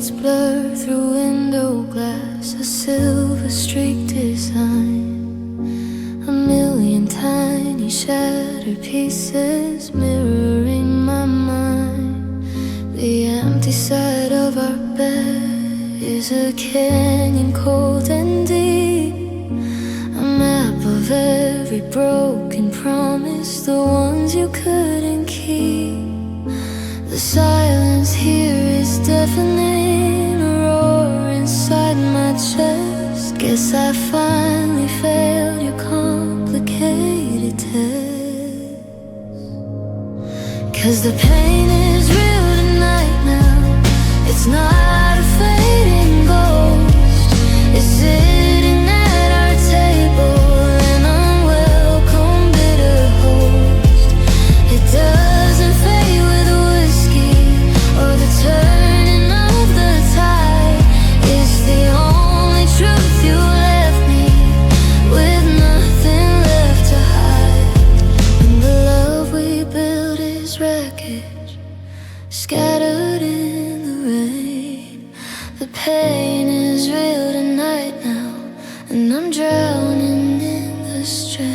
streets blur through window glass, a silver streak design, a million tiny shattered pieces mirroring my mind. The empty side of our bed is a canyon cold and deep, a map of every broken promise, the ones you couldn't keep. The silence here is deafening, a roar inside my chest. Guess I finally failed your complicated test. 'Cause the pain is real tonight now. It's not a fading ghost. It's sitting at our table, an unwelcome bitter host. It doesn't fade with whiskey or the turning of the tide. It's the only truth you left me, with nothing left to hide. And the love we built is wreckage, scattered in the rain. The pain is real tonight now, and I'm drowning in the strain.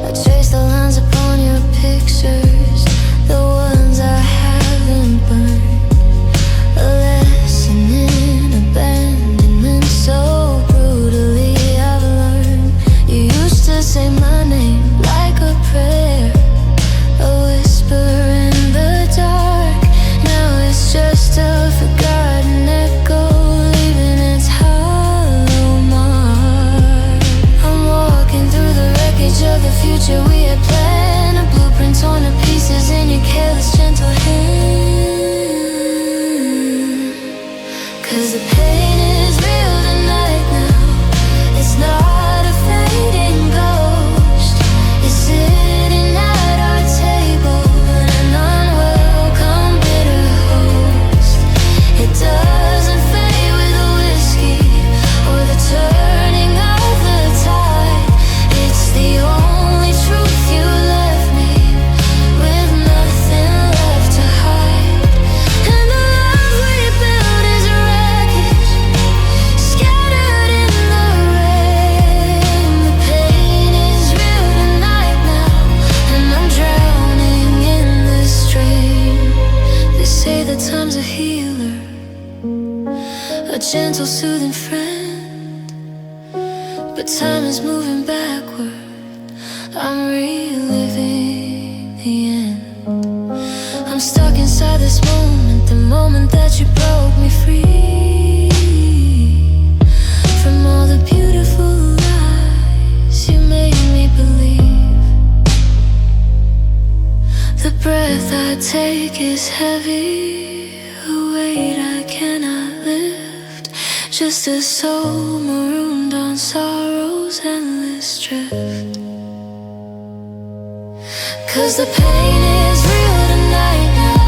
I trace the lines upon your pictures, the ones I haven't burned. A lesson in abandonment, so brutally I've learned. You used to say my name like a prayer, a whisper in the dark. Now it's just a forgotten echo, leaving its hollow mark. I'm walking through the wreckage of the future we had planned, a blueprint torn to pieces in your careless, gentle hand. 'Cause the pain is real tonight now. It's not a fading ghost. It's sitting at our table, an unwelcome bitter host. It doesn't fade with a whiskey or the turning of the tide. It's the only truth you left me, with nothing left to hide. And the love we built is a wreckage, scattered in the rain. The pain is real tonight now, and I'm drowning in this strain. They say that time's a healer, a gentle, soothing friend, but time is moving backward. I'm reliving the end. I'm stuck inside this moment, the moment that you broke me free from all the beautiful lies you made me believe. The breath I take is heavy, a weight I cannot lift, just a soul marooned on sorrow's endless drift. 'Cause the pain is real tonight now.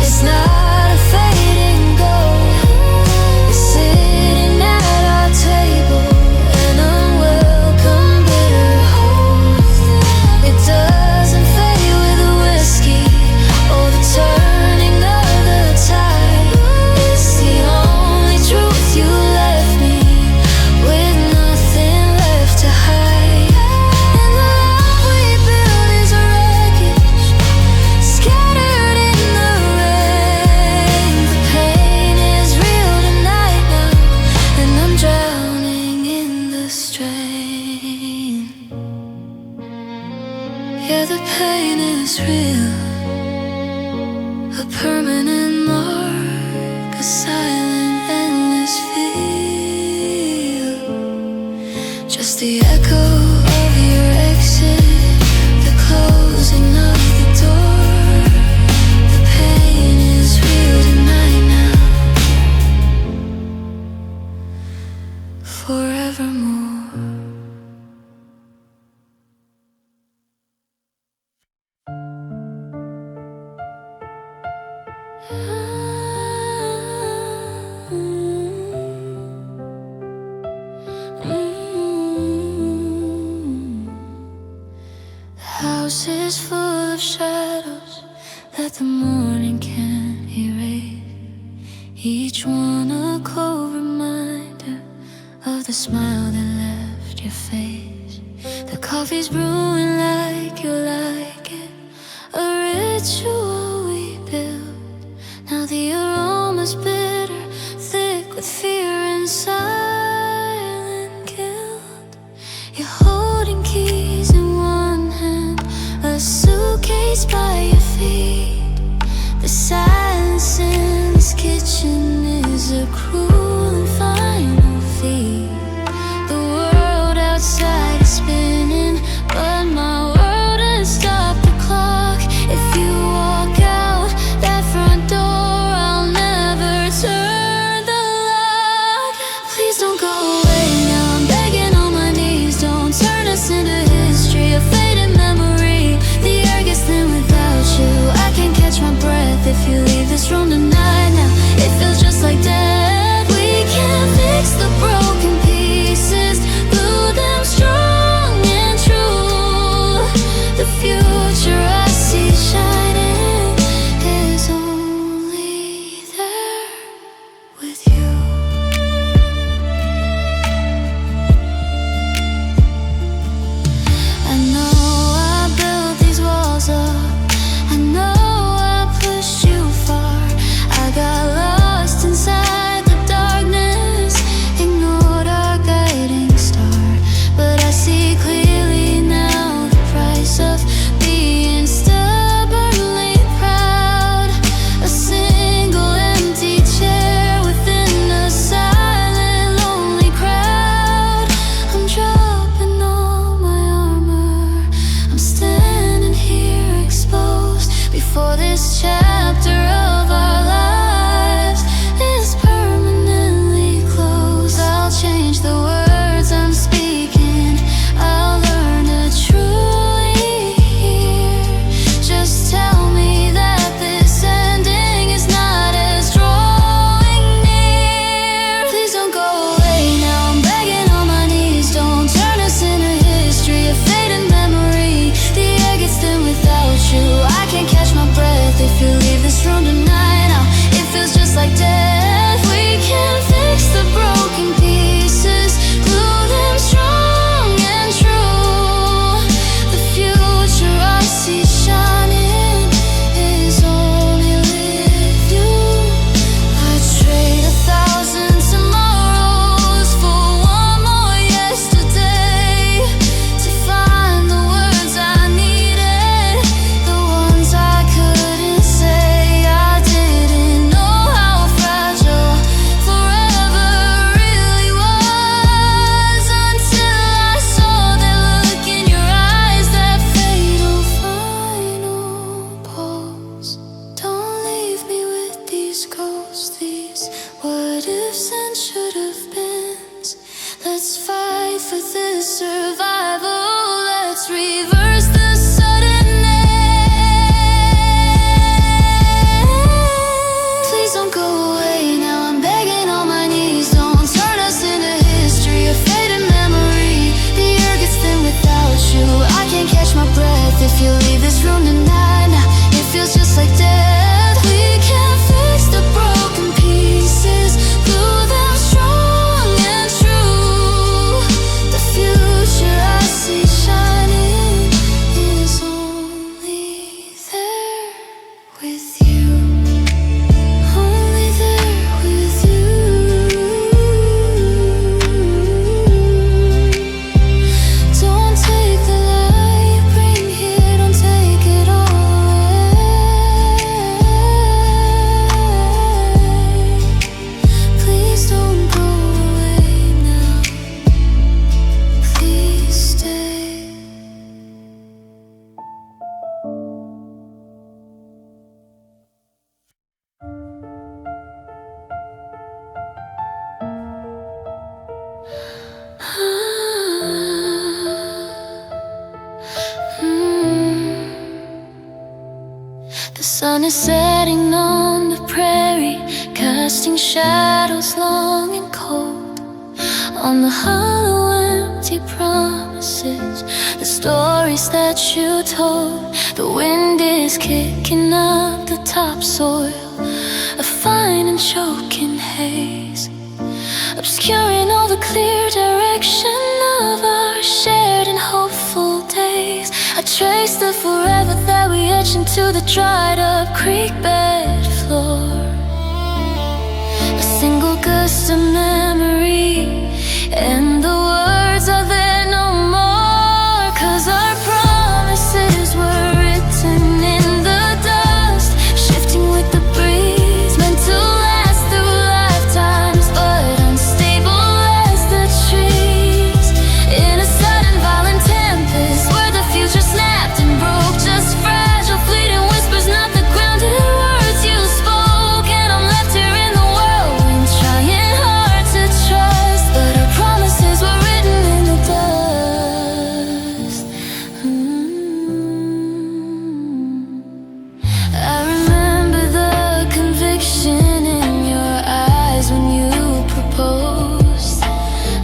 It's not a fading ghost. It's sitting at our table, an unwelcome bitter host. It doesn't fade with a whiskey or the turning of the tide. It's the only truth you left me, with nothing left to hide. And the love we built is a wreckage, scattered in the rain. The pain is real tonight now, and I'm drowning in the strain. Yeah, the pain is real, a permanent mark, a silent, endless feel. Just the echo of your exit, the closing of the door. The pain is real tonight now, forevermore. house is full of shadows that the morning can't erase. Each one a cold reminder of the smile that left your face. The coffee's brewing like you like it, a ritual we built. Now the aroma's bitter, thick with fear and silent guilt. You're holding keys in one hand, a suitcase by your feet. The silence in this kitchen is a cruel and final feat. The world outside is spinning, but my world has stopped the clock. If you walk out that front door, I'll never turn the lock. Please don't go away now, I'm begging on my knees. Don't turn us into history, a faded memory. The air gets thin without you, I can't catch my breath if you leave this room tonight. Now it feels just like death. We can't fix the broken pieces, glue them strong and true. The future I see shining is only there with you. I know I built these walls up, I know I pushed you far. I got lost inside the darkness, ignored our guiding star. But I see clearly now the price of being stubbornly proud. A single empty chair within a silent, lonely crowd. I'm dropping all my armor, I'm standing here exposed before this chapter of our lives is permanently closed. I'll change the words I'm speaking, I'll learn to truly hear. Just tell me that this ending is not as drawing near. Please don't go away now, I'm begging on my knees. Don't turn us into history, a faded memory. The air gets thin without you, I can't catch my breath if you leave this room tonight. Now it feels just like death. We can't fix the broken pieces, glue them strong and true. The future I see shining is only with you. I'd trade 1,000 tomorrows for one more yesterday, to find the words I needed, the ones I couldn't say. I didn't know how fragile forever really was, until I saw that look in your eyes, that fatal final pause. Don't leave me with these ghosts, these what ifs and should have beens. Let's fight for this survival, let's reverse the sudden end. Please don't go away now, I'm begging on my knees. Don't turn us into history, a faded memory. The air gets thin without you, I can't catch my breath if you leave this room tonight. Now it feels just like death. We can't fix the broken pieces, glue them strong and true. The future I see shining is only there with you, only there with you. Don't take the light you bring here, don't take it all away. Please don't go away now, please stay. The sun is setting on the prairie, casting shadows long and cold on the hollow empty promise promises, the stories that you told. The wind is kicking up the topsoil, a fine and choking haze, obscuring all the clear direction of our shared and hopeful days. I trace the forever that we etch into the dried up creek bed floor. A single gust of memory, and the words are there no more. 'Cause our promises were written in the dust, shifting with the breeze, meant to last through lifetimes, but unstable as the trees. In a sudden violent tempest, where the future snapped and broke, just fragile fleeting whispers, not the grounded words you spoke. And I'm left here in the whirlwind, trying hard to trust, but our promises were written in the dust. I remember the conviction in your eyes when you proposed,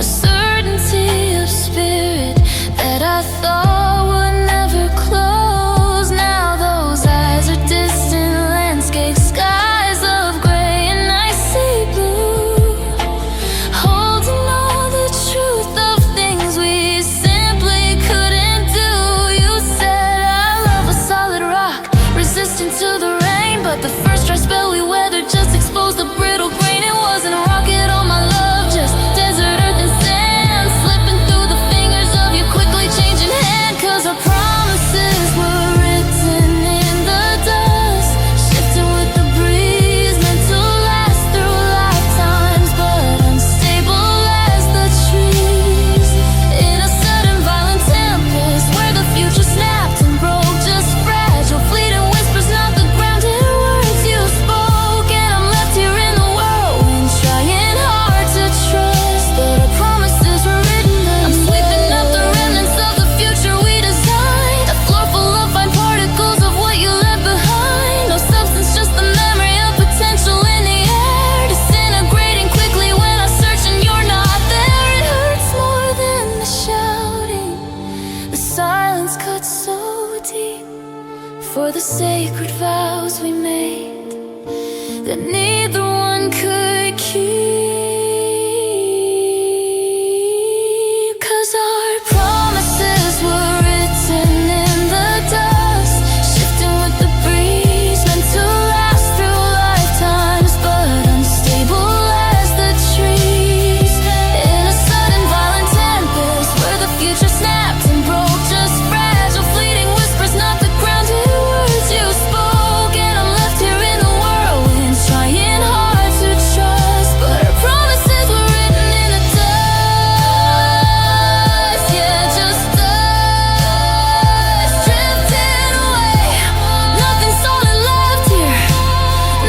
a certainty of spirit that I thought would never close. Now those eyes are distant landscapes, skies of gray and icy blue, holding all the truth of things we simply couldn't do. You said our love was solid rock, resistant to the rain, but the first dry spell we weathered just exposed the brittle grain. It wasn't a rocket on my love, just desert earth and sand, slipping through the fingers of your quickly changing hand. 'Cause our promises were written in the dust, shifting with the breeze, meant to last through lifetimes, but unstable as the trees. In a sudden violent tempest, where the future snapped and broke, just fragile fleeting whispers, not the grounded words you spoke. And I'm left here in the whirlwind, trying hard to trust, but our promises were written in. I'm sweeping up the remnants of the future we designed, a floor full of fine particles of what you left behind. No substance, just the memory of potential in the air, disintegrating quickly when I search and you're not there. It hurts more than the shouting, the silence cuts so deep, for the sacred vows we made that neither one could keep. 'Cause our promises were written in the dust, shifting with the breeze, meant to last through lifetimes, but unstable as the trees. In a sudden violent tempest, where the future snapped and broke, just fragile fleeting whispers, not the grounded words you spoke. And I'm left here in the whirlwind, trying hard to trust, but our promises were written in the dust. Yeah, just dust, drifting away. Nothing solid left here,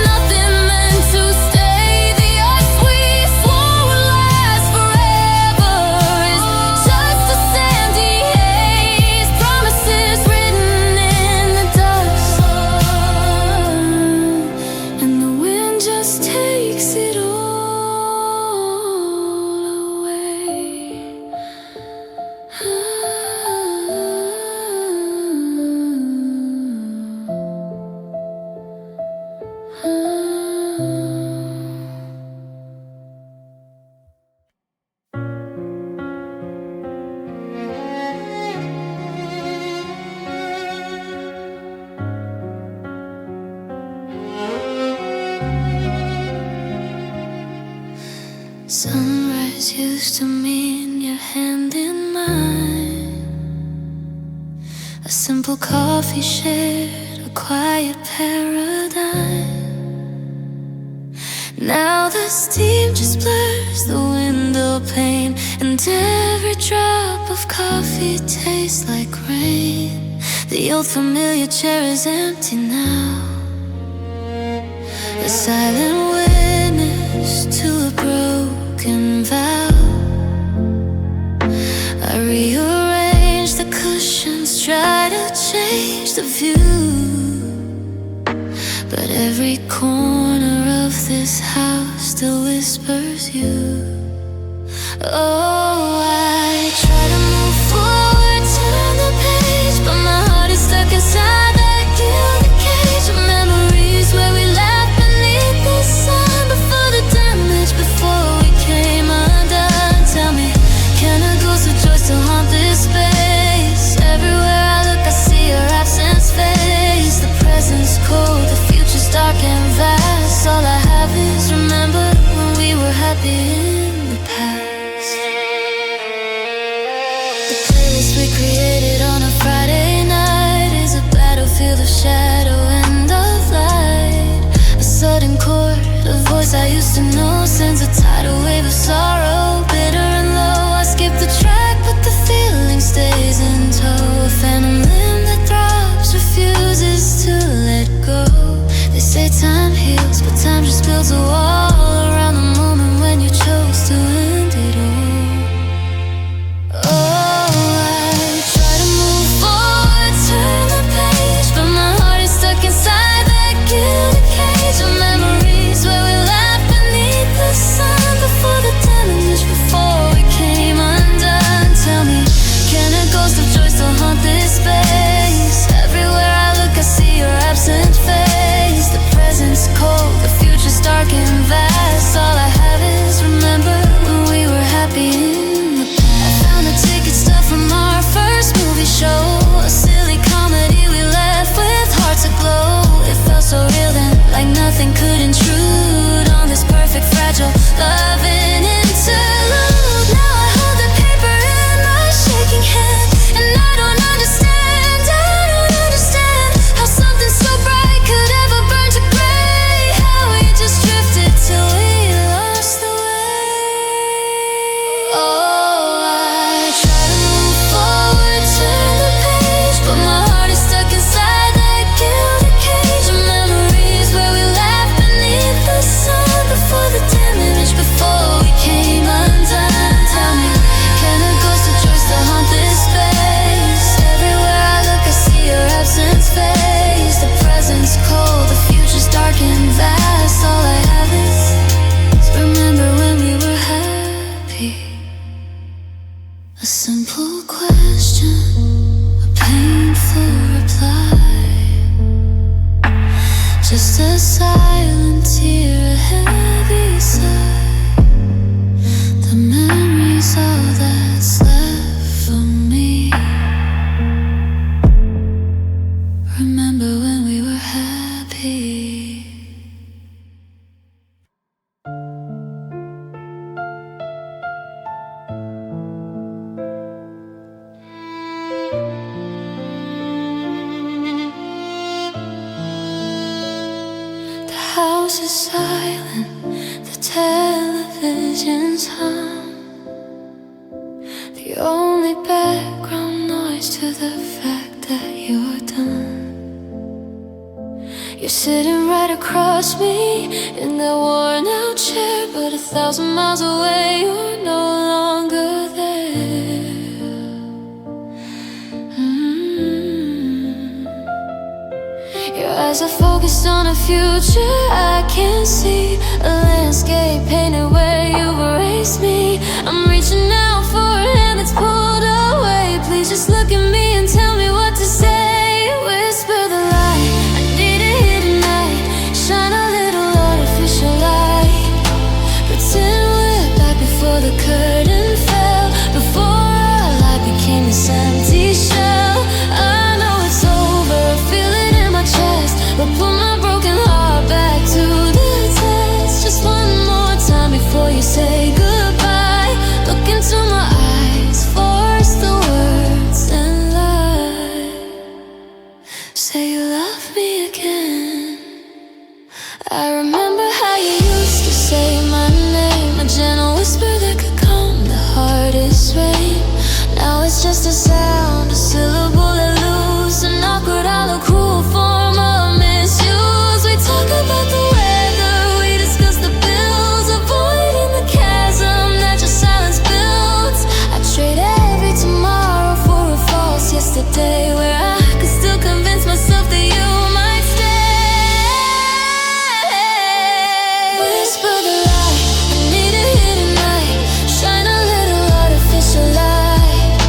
nothing meant to stay. The ice we swore would last forever is just a sandy haze. Promises written in the dust, and the wind just takes it all away. Sunrise used to mean your hand in mine, a simple coffee shared, a quiet paradigm. Now the steam just blurs the window pane, and every drop of coffee tastes like rain. The old familiar chair is empty now, a silent witness to a broken vow. I rearrange the cushions, try to change the view, but every corner of this house still whispers you. Oh, I try to move forward, lost in no sense, a tidal wave of sorrow, bitter and low. I skip the track, but the feeling stays in tow. A phantom limb that throbs, refuses to let go. They say time heals, but time just builds a wall around the moment when you chose to end it all. Oh, I try to move forward, turn the page, but my heart is stuck inside that guilty cage of memories where we laughed beneath the sun before the damage, before we came undone. Tell me, can a ghost of joy still haunt this space? Everywhere I look I see your absent face. The present's cold, the future's dark and vast. All I have is remember when we were happy in the past. I found the ticket stuff from our first movie show, a silly comedy we left with hearts aglow. It felt so real then, like nothing could intrude on this perfect fragile loving interlude. Now I hold the paper in my shaking hand, and I don't understand how something so bright could ever burn to gray. How we just drifted till we lost the way. Oh, I try to move forward, turn the page, but my heart is stuck inside that guilty cage of memories where we laughed beneath the sun before the damage, before we came undone. Tell me, can a ghost of joy still haunt this space? Everywhere I look I see your absence face. The present's cold, the future's dark and vast. All I have is remember when we were happy. A simple question, a painful reply, just a silent tear, a heavy sigh. The memory's all that's left for me. Remember when we were happy. The house is silent, the television's hum, the only background noise to the fact that you're done. You're sitting right across me in that worn out chair, but 1,000 miles away you're no longer there. Your eyes are focused on a future I can't see, a landscape painted where you erased me. I'm reaching out for a hand that's pulled away. Please just look at me and tell me what to say. Whisper the light, I need it here tonight. Shine a little artificial light. Pretend we're back before the curtain fell, before our life became this empty shell. I know it's over, I feel it in my chest, but put my broken heart back to the test. Just one more time before you say goodbye. Look into my eyes, force the words and lie. Say you love me again. I remember how you used to say my name, a gentle whisper that could calm the hardest rain. Now it's just a sound, a syllable that loose, an awkward, hollow, cruel form of misuse. We talk about the weather, we discuss the bills, avoiding the chasm that your silence builds. I trade every tomorrow for a false yesterday, where I could still convince myself that you might stay. Whisper the light, I need it here tonight. Shine a little artificial light.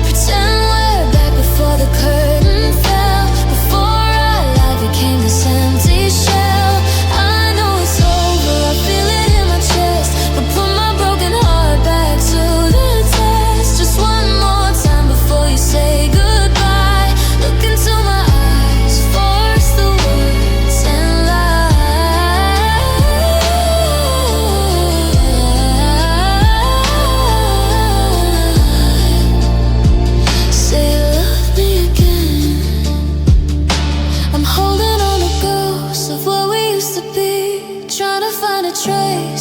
Pretend we're back before the curtain fell, before our life became this empty shell. I know it's over, I feel it in my chest, but put my broken heart back to the test. Just one more time before you say goodbye.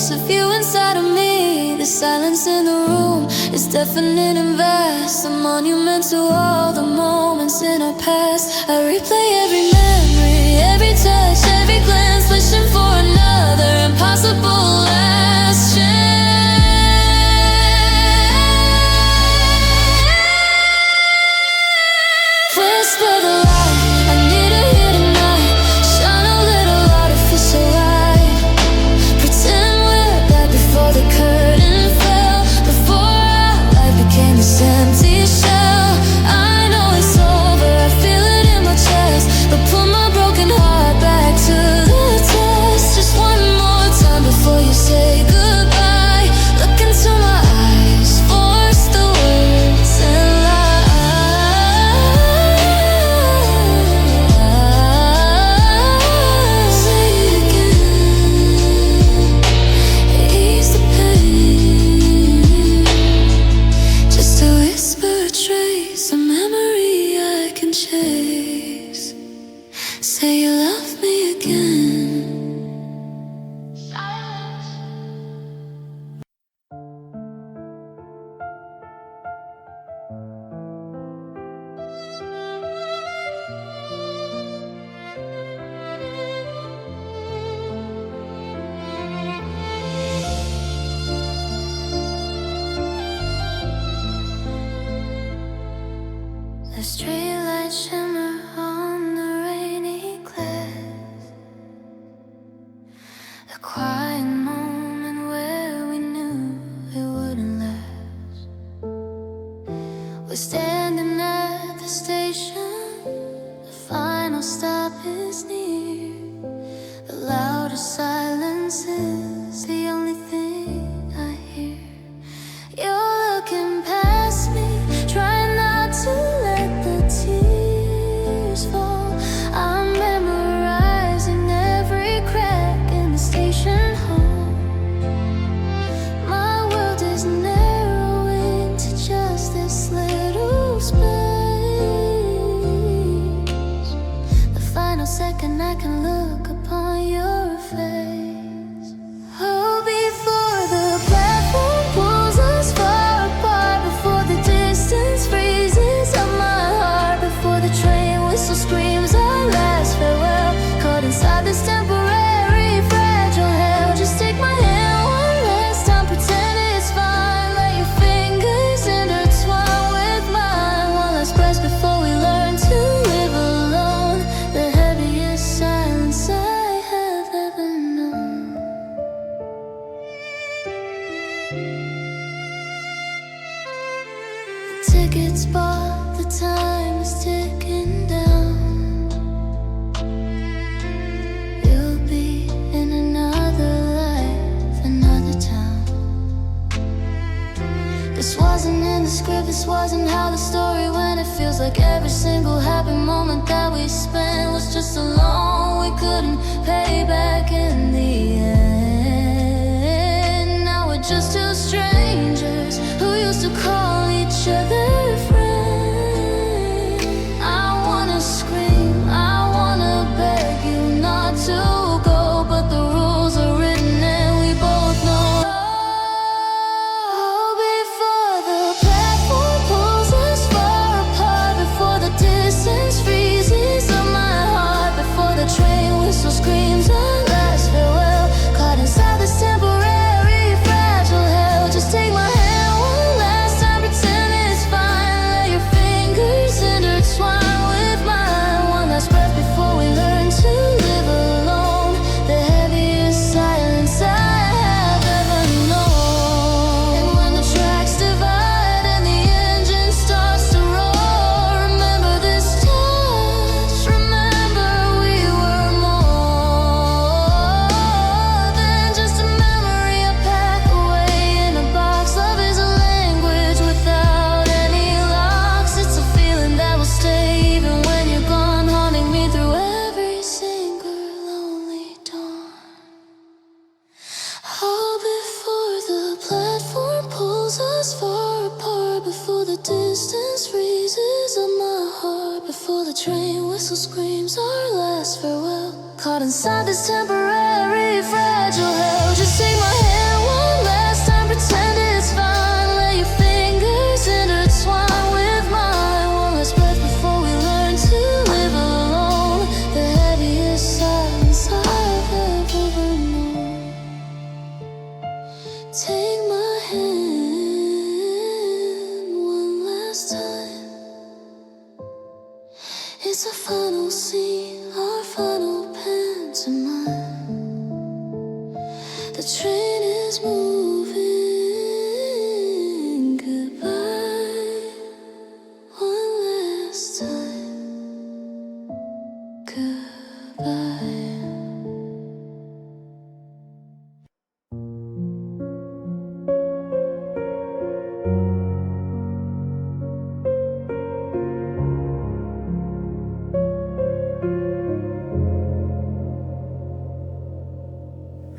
piece of you inside of me. The silence in the room is deafening and vast, a monument to all the moments in our past. I replay every memory, every touch, every glance, wishing for another impossible last chance. Whisper the light I need to hear tonight, shine a little artificial light. Pretend we're back before the curtain fell, before our life became this empty shell. I know it's over, I feel it in my chest, but put my broken heart back to the test. Just one more time before you say goodbye. Look into my eyes, force the words and lies. Say it again, ease the pain. Just a whisper, a trace, a memory I can chase. Say you love me again. The streetlight shimmer on the rainy glass, the quiet moment where we knew it wouldn't last. We're standing at the station, the final stop is near. The louder silence is the only thing I hear. You're looking past me, trying not to let the tears fall. I'm memorizing every crack in the station hall. My world is narrowing to just this little space. The final second I can look upon your face. Oh, before the platform pulls us far apart, before the distance freezes up my heart, before the train whistle screams our last farewell, caught inside this temporary fragile hell. Just take my hand one last time, pretend it's fine. Let your fingers intertwine with mine. One last breath before we learn to live alone. The heaviest silence I have ever known. The tickets bought, the time is ticking down. You'll be in another life, another town. This wasn't in the script, this wasn't how the story went. It feels like every single happy moment that we spent was just a loan we couldn't pay back in the end. Now we're just two strangers who used to call each other friend. I wanna scream, I wanna beg you not to go, but the rules are written and we both know. Oh, before the platform pulls us far apart, before the distance freezes up my heart, before the train whistle screams our last farewell, caught inside this temporary fragile hell. Just take my hand one last time, pretend it's fine. Let your fingers intertwine with mine. One last breath before we learn to live alone. The heaviest silence I have ever known. And when the tracks divide and the engine starts to roar, remember this touch, remember we were more than just a memory I pack away in a box. Love is a language without any locks. It's a feeling that will stay even when you're gone, haunting me through every single lonely dawn. Oh, before the platform pulls us far apart, before the distance freezes up my heart, before the train whistle screams our last farewell, caught inside this temporary fragile hell. Just take my hand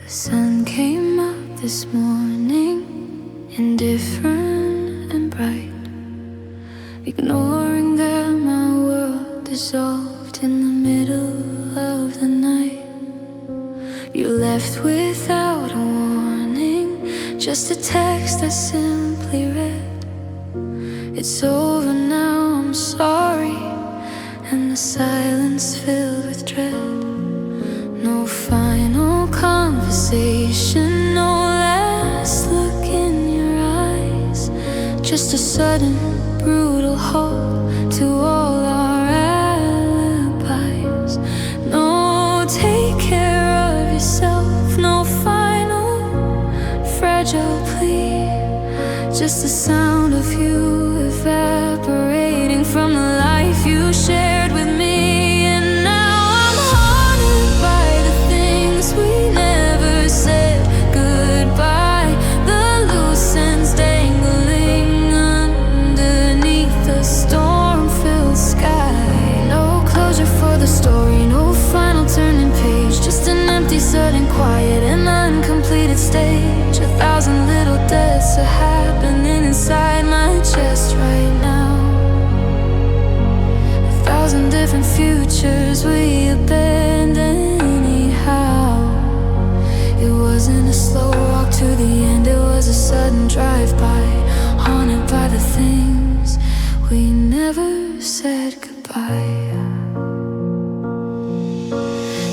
The sun came up this morning, indifferent and bright. Ignoring them, my world dissolved in the middle of the night. You left without a warning, just a text I simply read. It's over now, I'm sorry. And the silence filled with dread. No final conversation, no last look in your eyes. Just a sudden, brutal halt to all our alibis. No, take care of yourself, no final fragile plea. Just the sound of you evaporating from the life you shared with me. And now I'm haunted by the things we never said goodbye. The loose ends dangling underneath the storm-filled sky. No closure for the story, no final turning page. Just an empty, sudden quiet, an uncompleted stage. 1,000 little deaths are happening inside my chest right now. 1,000 different futures we abandoned anyhow. It wasn't a slow walk to the end, it was a sudden drive-by, haunted by the things we never said goodbye.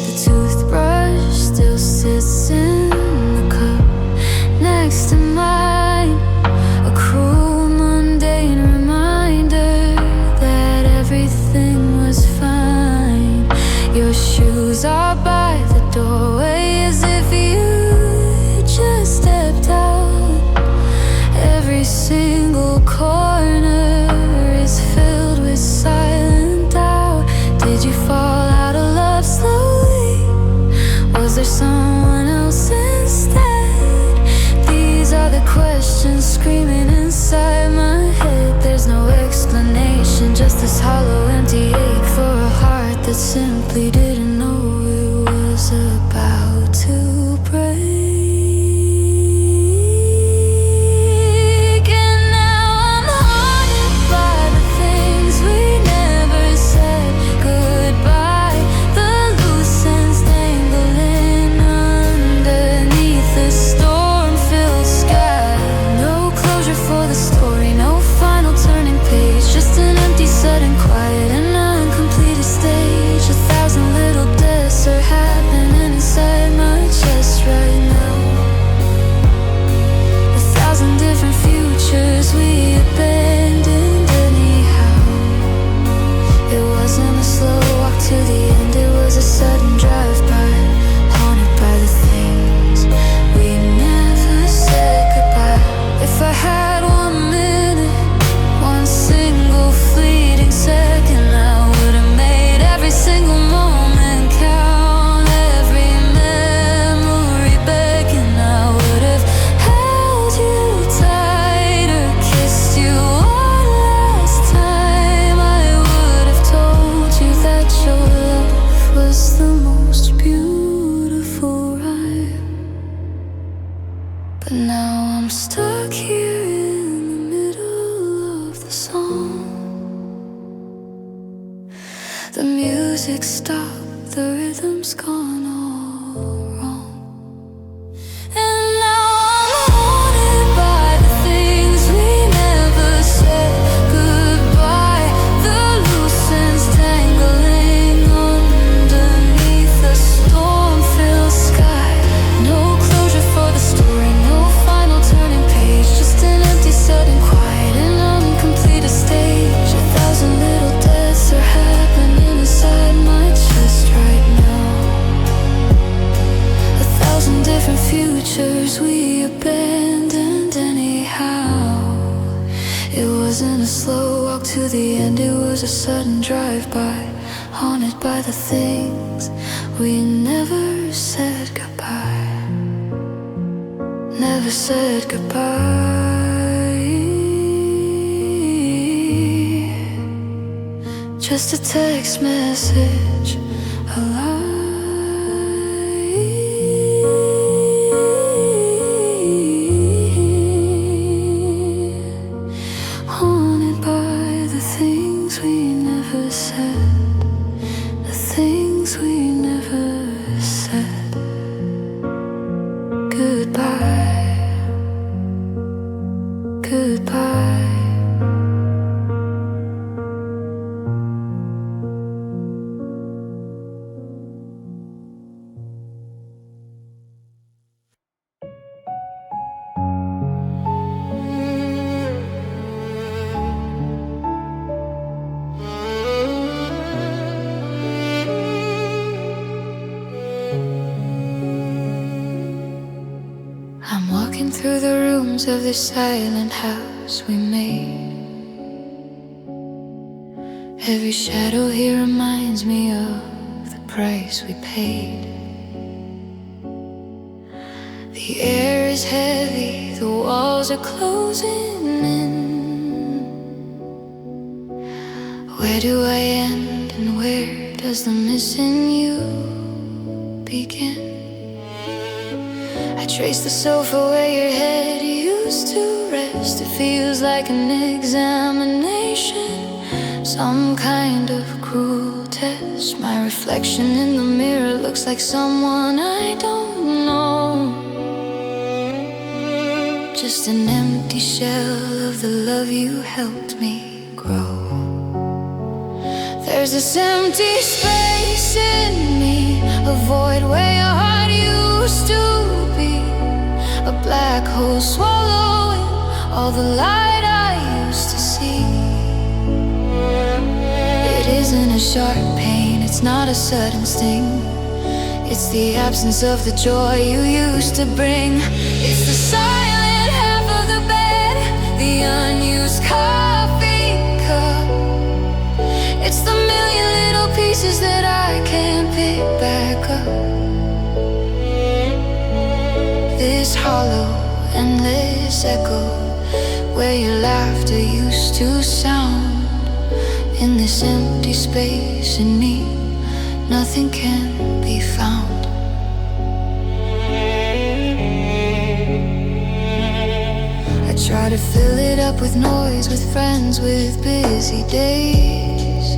The toothbrush still sits in the cup next to mine, a cruel, mundane reminder that everything was fine. Your shoes are by the doorway as if you just stepped out. Every single corner is filled with silent doubt. Did you fall out of love slowly? Was there someone else instead? These are the questions screaming inside my head. There's no explanation, just this hollow, empty ache for a heart that simply didn't know it was about to break. And now I'm haunted by the things we never said goodbye. The loose ends dangling underneath the storm-filled sky. No closure for the story, no final turning page. Just an empty, sudden quiet, an uncompleted stage. 1,000 little deaths are happening inside my chest right now. 1,000 different futures we abandoned anyhow. It wasn't a slow walk to the end, it was a sudden drive-by, haunted by the things we never said goodbye. If I had 1 minute, one single fleeting second, I would have made every single moment count, every memory beckon. I would have held you tighter, kissed you one last time. I would have told you that your love was the most beautiful rhyme. But now I'm stuck here in the middle of the song. The music stopped, the rhythm's gone all wrong. And now I'm haunted by the things we never said goodbye. The loose ends dangling underneath the storm-filled sky. No closure for the story, no final turning page. Just an empty, sudden quiet, an uncompleted stage. 1,000 little deaths are happening inside my chest right now. 1,000 different futures we abandoned anyhow. It wasn't a slow walk to the end, it was a sudden drive-by, haunted by the things we never said goodbye. Never said goodbye. Just a text message, a lie. through the rooms of this silent house we made. Every shadow here reminds me of the price we paid. The air is heavy, the walls are closing in. Where do I end and where does the missing you begin? I trace the sofa where your head used to rest. It feels like an examination, some kind of cruel test. My reflection in the mirror looks like someone I don't know, just an empty shell of the love you helped me grow. There's this empty space in me, a void where your heart used to be, a black hole swallowing all the light I used to see. It isn't a sharp pain, it's not a sudden sting. It's the absence of the joy you used to bring. It's the silent half of the bed, the unused coffee cup. It's the million little pieces that I can't pick back up. This hollow, endless echo where your laughter used to sound. In this empty space in me, nothing can be found. I try to fill it up with noise, with friends, with busy days,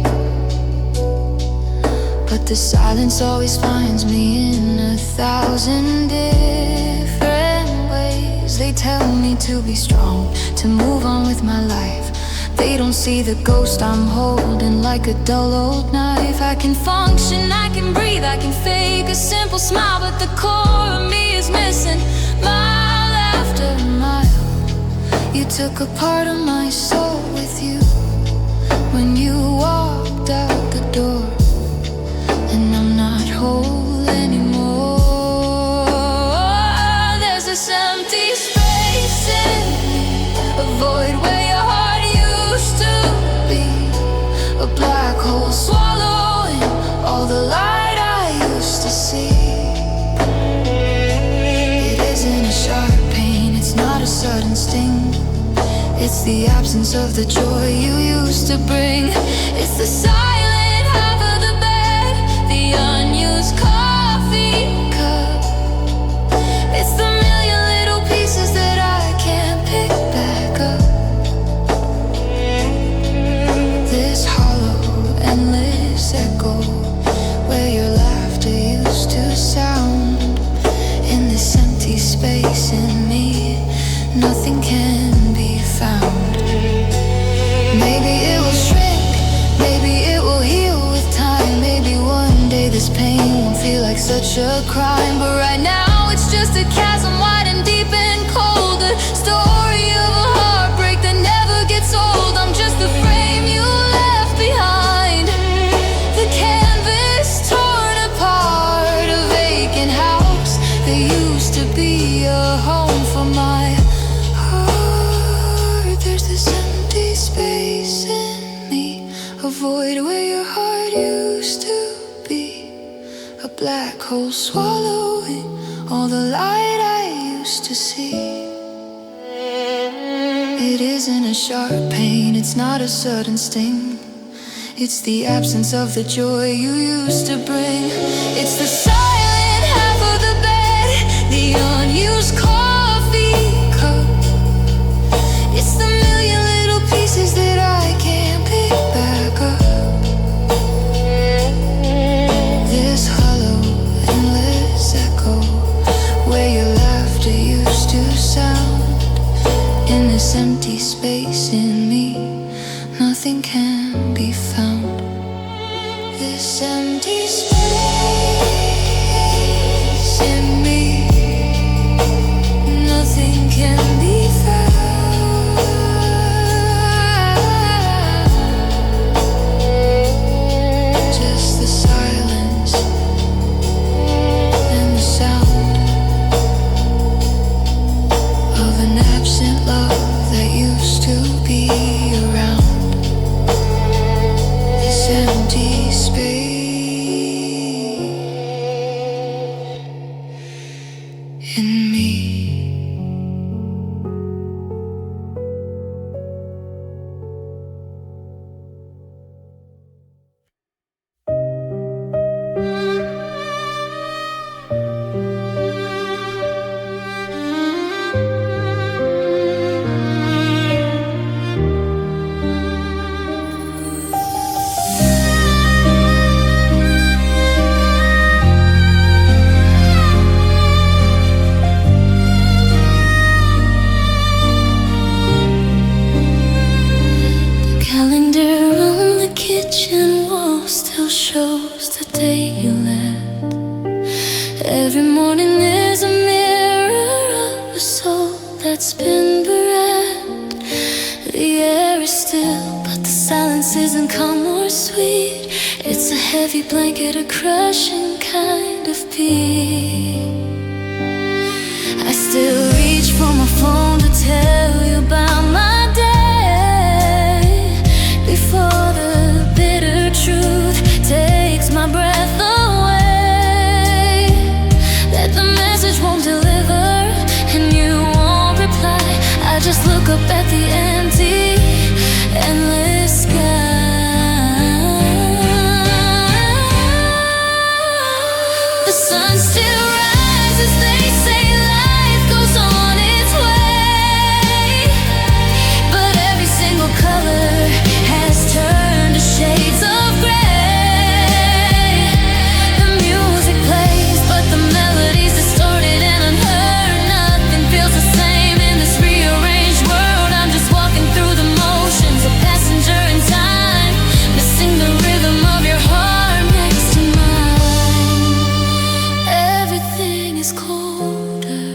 but the silence always finds me in 1,000 different ways. They tell me to be strong, to move on with my life. They don't see the ghost I'm holding like a dull old knife. I can function, I can breathe, I can fake a simple smile, but the core of me is missing. Mile after mile, you took a part of my soul with you when you walked out the door. And I'm not whole anymore. There's this empty space in me, a void where your heart used to be, a black hole swallowing all the light I used to see. It isn't a sharp pain, it's not a sudden sting. It's the absence of the joy you used to bring. It's the silent half of the bed, the unused coffee cup. It's the million little pieces that I can't pick back up. This hollow, endless echo where your laughter used to sound. In this empty space in me, nothing can be found. Maybe it will shrink, maybe it will heal with time. Maybe one day this pain won't feel like such a crime. But right now it's just a chasm wide and deep and cold, a story of a heartbreak that never gets old. I'm just the frame you left behind, the canvas torn apart, a vacant house that used to be a home for my heart. There's this empty space in me, a void where your heart used to be, a black hole swallowing all the light I used to see. It isn't a sharp pain, it's not a sudden sting. It's the absence of the joy you used to bring. It's the silent half of the bed, the unused coffee cup. It's the million little pieces that I can't pick back up. This hollow, endless echo where your laughter used to sound. In this empty space in me, nothing can be found. This empty space Every morning is a mirror of a soul that's been bereft. The air is still, but the silence isn't calm or sweet. It's a heavy blanket, a crushing kind of peace. I still reach for my phone to tell you about my day before the bitter truth takes my breath away. That the message won't deliver and you won't reply. I just look up at the empty, endless sky. The sun still rises, they say life goes on its way, but every single color has turned to shades of gray. The music plays, but the melody's distorted and unheard. Nothing feels the same in this rearranged world. I'm just walking through the motions, a passenger in time, missing the rhythm of your heart next to mine. Everything is colder,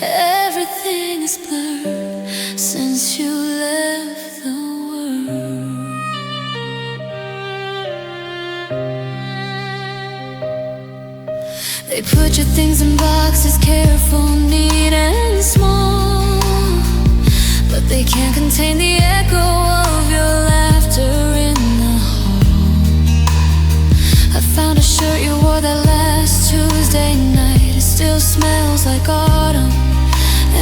everything is blurred since you left the world. They put your things in boxes, careful, neat and small, but they can't contain the echo of your laughter in the hall. I found a shirt you wore that last Tuesday night. It still smells like autumn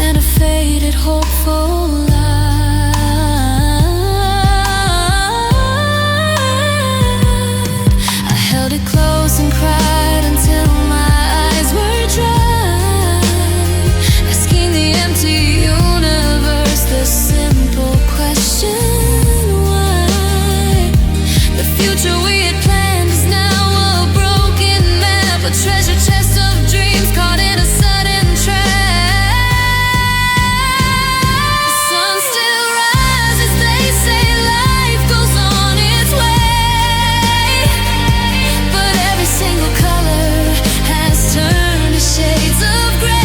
and a faded, hopeful light. I held it close and cried until my eyes were dry, asking the empty universe the simple question, why? The future we had planned is now a broken map, a treasure chest of dreams caught in a sudden trap. The sun still rises, they say life goes on its way, but every single color has turned to shades of gray.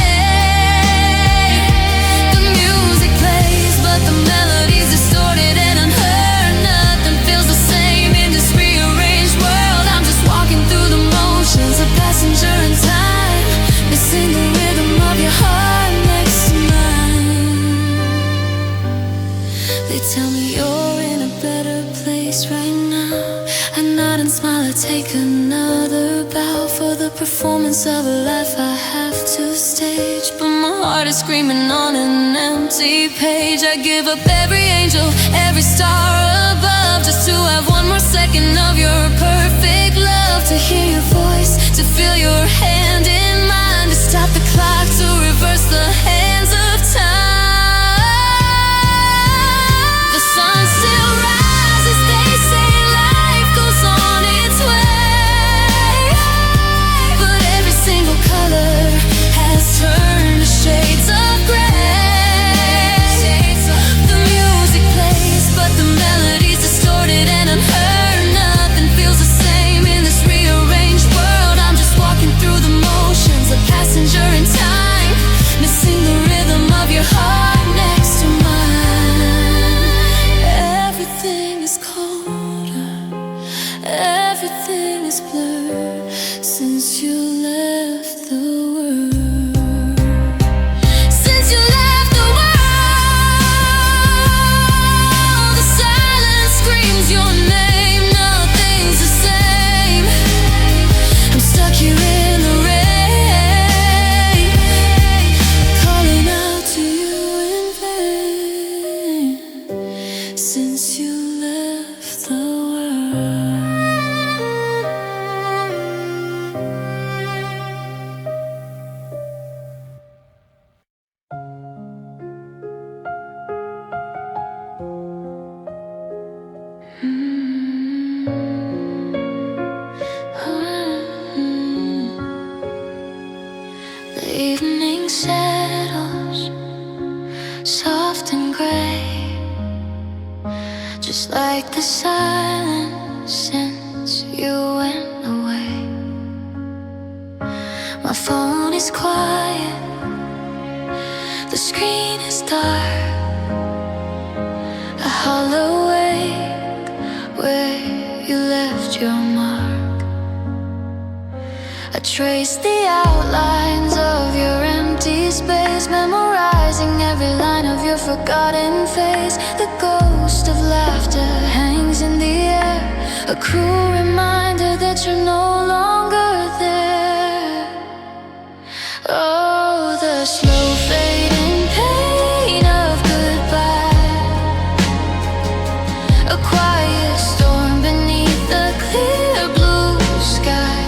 The music plays, but the melody's distorted and unheard. Nothing feels the same in this rearranged world. I'm just walking through the motions, a passenger in time, missing the rhythm of your heart next to mine. They tell me you're in a better place right now. I nod and smile, I take another bow for the performance of a life I have to stage, but my heart is screaming on an empty page. I give up every angel, every star above, just to have one more second of your perfect love, to hear your voice, to feel your hand in mine, to stop the clock, to reverse the hands of time. The sun still rises, they say life goes on its way, but every single color has turned to shades of gray. The music plays, but the melody's distorted and unheard. Nothing feels the same in this rearranged world. I'm just walking through the motions, a passenger in time, missing the rhythm of your heart next to mine. Everything is colder, everything is blurred since you left the world. Since you left the world, the silence screams your name. Nothing's the same. I'm stuck here in the rain, calling out to you in vain. Since you left the world. The evening settles, soft and gray, just like the silence since you went away. My phone phone is quiet, the screen is dark, a hollow wake where you left your mark. I trace the outlines of your empty space, memorizing every line of your forgotten face. The ghost of laughter hangs in the air, a cruel reminder that you're no longer there. Oh, the slow fading pain of goodbye, a quiet storm beneath the clear blue sky.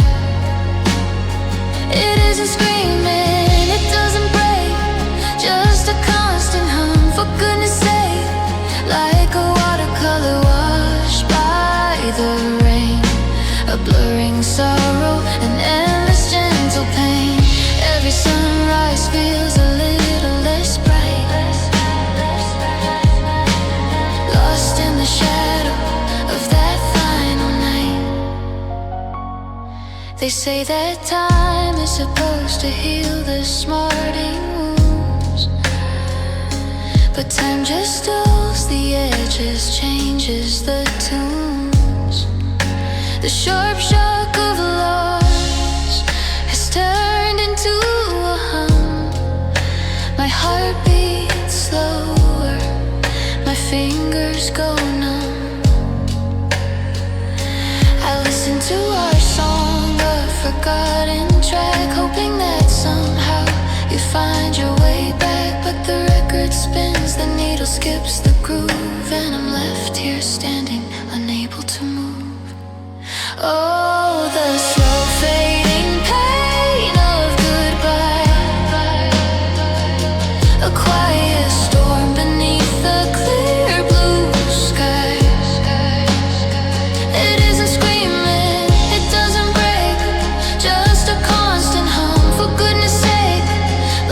It isn't screaming, it doesn't break, just a constant hum, for goodness sake. Like a watercolor washed by the rain, a blurring sorrow, an endless gentle pain. Every sunrise feels a little less bright, lost in the shadow of that final night. They say that time is supposed to heal the smarting wounds, but time just dulls the edges, changes the tunes. The sharp shock of loss has turned into a hum. My heart beats slower, my fingers go numb. I listen to our song, a forgotten track, hoping that somehow you find your way back. But the record spins, the needle skips the groove, and I'm left here standing, unable to move. Oh, the slow fading pain of goodbye, a quiet storm beneath the clear blue sky. It isn't screaming, it doesn't break, just a constant hum, for goodness sake.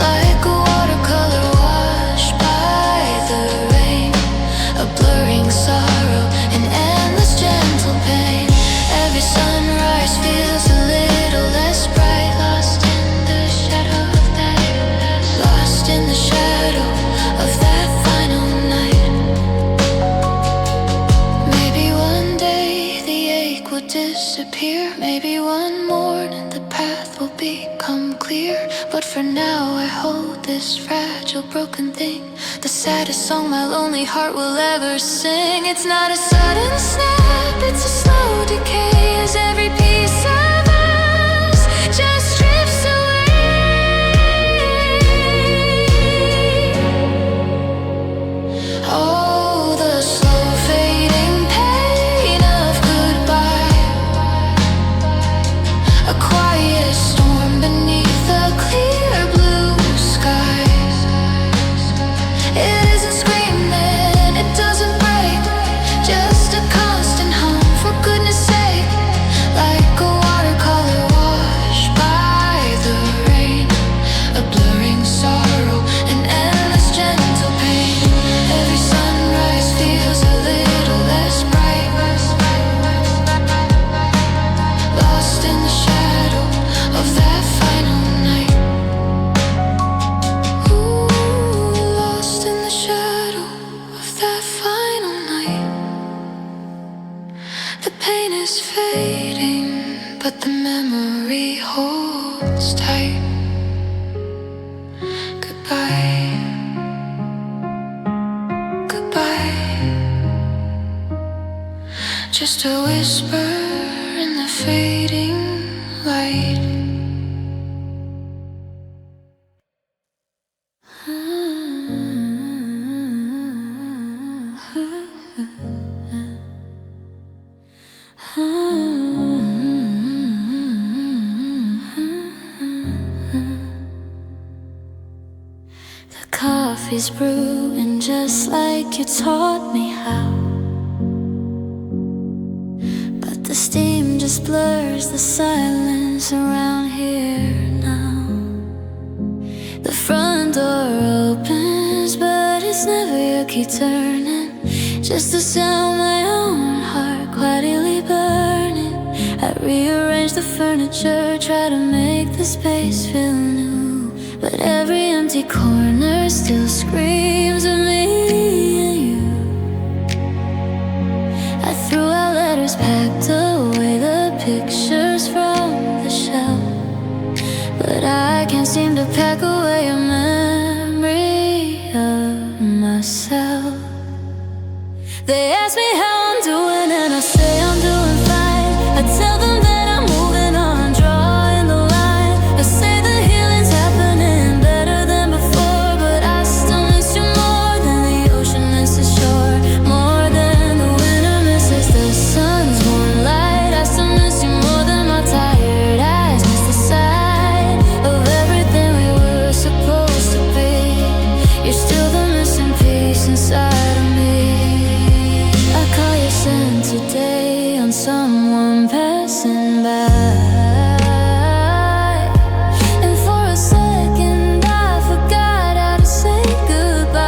Like a watercolor washed by the rain, a blurring sorrow, an endless gentle pain. Every sunrise feels a little less bright, lost in the shadow of that, lost in the shadow of that final night. Maybe one day the ache will disappear, maybe one morning the path will become clear. But for now I hold this fragile broken thing, the saddest song my lonely heart will ever sing. It's not a sudden snap, it's a slow decay, as every piece of us just drifts away. Oh, the slow fading pain of goodbye, a quiet storm beneath the clear blue sky. It isn't screaming, it doesn't break, just a constant hum, for goodness sake. Like a watercolor washed by the rain, a blurring sorrow, an endless gentle pain. Every sunrise feels a little less bright, lost in the shadow of that final night. Ooh, lost in the shadow of that final night. The pain is fading, but the memory holds tight. Goodbye, goodbye, just a whisper in the fading light. The coffee's brewing just like you taught me how, but the steam just blurs the silence around here now. The front door opens, but it's never your key turning, just the sound of my own heart quietly burning. I rearrange the furniture, try to make the space feel new, but every empty corner still screams of me and you. I threw out letters, packed away the pictures from the shelf, but I can't seem to pack away a memory of myself. They ask me how I'm doing and I say I'm doing fine. I tell them that I'm moving on, drawing the line. I say the healing's happening better than before, but I still miss you more than the ocean misses shore, more than the winter misses the sun's warm light. I still miss you more than my tired eyes miss the sight of everything we were supposed to be. You're still the missing piece inside of me. I call you sent today on someone passing by, and for a second I forgot how to say goodbye.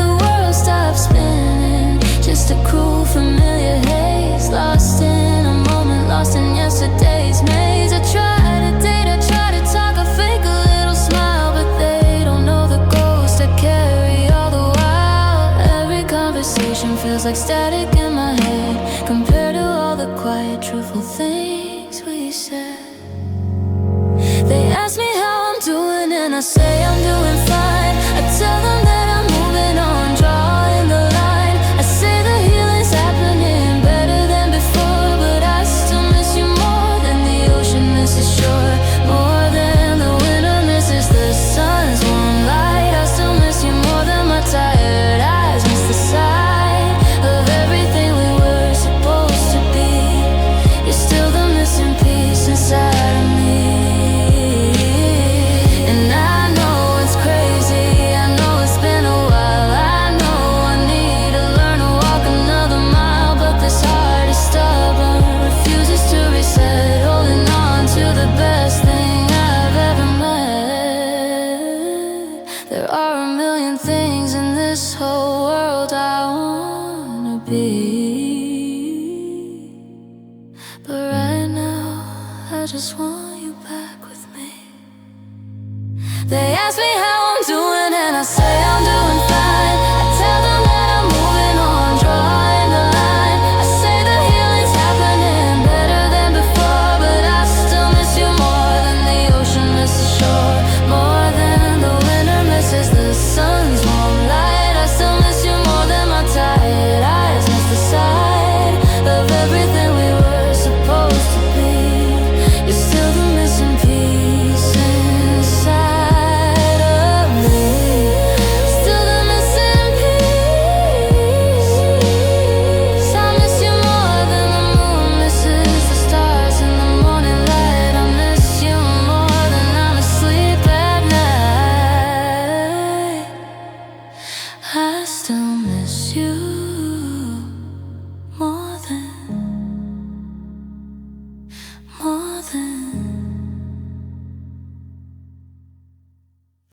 The world stopped spinning, just a cruel familiar haze, lost in a moment, lost in yesterday's maze. I try to date, I try to talk, I fake a little smile, but they don't know the ghost I carry all the while. Every conversation feels like static in my head compared to all the quiet, truthful things we said. They ask me how I'm doing and I say I'm doing fine. I tell them that I'm moving on, drawing the line. I say the healing's happening better than before, but I still miss you more than the ocean misses shore, more than the winter misses the sun's warm light. I still miss you more than my tired eyes miss the sight of everything we were supposed to be. You're still the missing piece inside of me. And I know it's crazy, I know it's been a while, I know I need to learn to walk another mile, but this heart is stubborn, refuses to reset, holding on to the best thing I've ever met. There are a million things in this whole world I wanna be, but right now I just want you back with me. They ask me how